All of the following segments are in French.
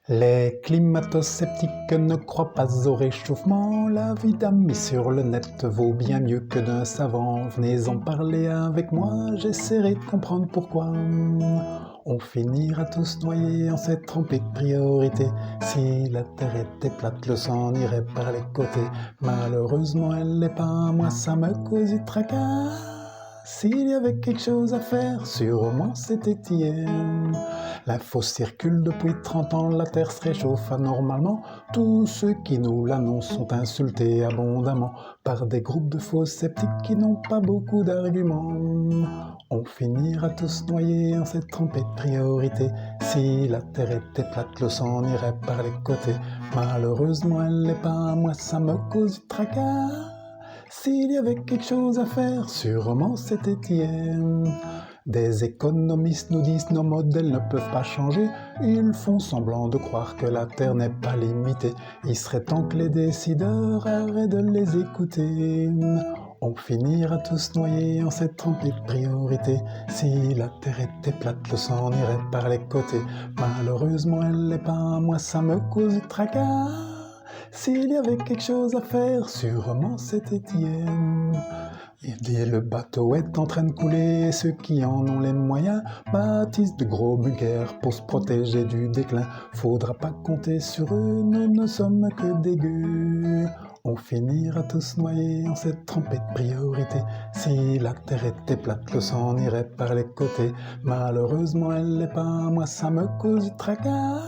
Les climato-sceptiques ne croient pas au réchauffement. La vie d'amis sur le net vaut bien mieux que d'un savant. Venez en parler avec moi, j'essaierai de comprendre pourquoi. On finira tous noyés en cette trempée de priorité. Si la terre était plate, le sang irait par les côtés. Malheureusement, elle l'est pas, moi ça me cause du tracas. S'il y avait quelque chose à faire, sûrement c'était hier. L'info circule depuis 30 ans, la Terre se réchauffe anormalement. Tous ceux qui nous l'annoncent sont insultés abondamment par des groupes de faux sceptiques qui n'ont pas beaucoup d'arguments. On finira tous noyés en cette trempée de priorité. Si la Terre était plate, le sang irait par les côtés. Malheureusement, elle l'est pas, moi ça me cause du tracas. S'il y avait quelque chose à faire, sûrement c'était hier. Des économistes nous disent nos modèles ne peuvent pas changer. Ils font semblant de croire que la Terre n'est pas limitée. Il serait temps que les décideurs arrêtent de les écouter. On finira tous noyés en cette trempée de priorité. Si la Terre était plate, le sang irait par les côtés. Malheureusement, elle l'est pas, moi ça me cause du tracas. S'il y avait quelque chose à faire, sûrement c'était hier. Il dit le bateau est en train de couler, ceux qui en ont les moyens bâtissent de gros bunkers pour se protéger du déclin. Faudra pas compter sur eux, nous ne sommes que des gueux. On finira tous noyés en cette trempée de priorité. Si la terre était plate, le sang irait par les côtés. Malheureusement, elle l'est pas, moi ça me cause du tracas.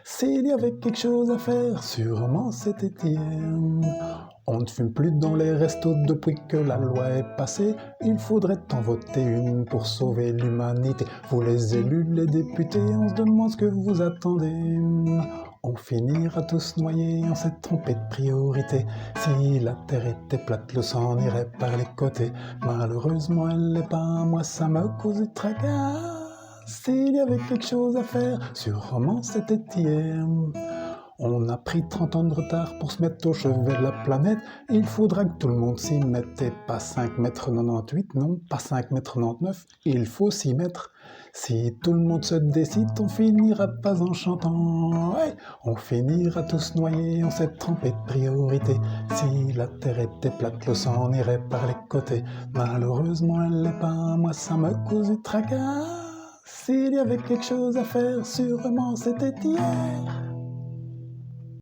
S'il y avait quelque chose à faire, sûrement c'était hier. On ne fume plus dans les restos depuis que la loi est passée. Il faudrait en voter une pour sauver l'humanité. Vous les élus, les députés, on se demande ce que vous attendez. On finira tous noyés en cette trempée de priorité. Si la terre était plate, le sang irait par les côtés. Malheureusement, elle l'est pas, moi ça me cause du tracas. S'il y avait quelque chose à faire, sûrement c'était hier. On a pris 30 ans de retard pour se mettre au chevet de la planète. Il faudra que tout le monde s'y mette et pas 5,98 m, non, pas 5,99 m, il faut s'y mettre. Si tout le monde se décide, on finira pas en chantant. Ouais, on finira tous noyés en cette trempée de priorité. Si la terre était plate, le sang irait par les côtés. Malheureusement, elle l'est pas, moi ça me cause du tracas. S'il y avait quelque chose à faire, sûrement c'était hier.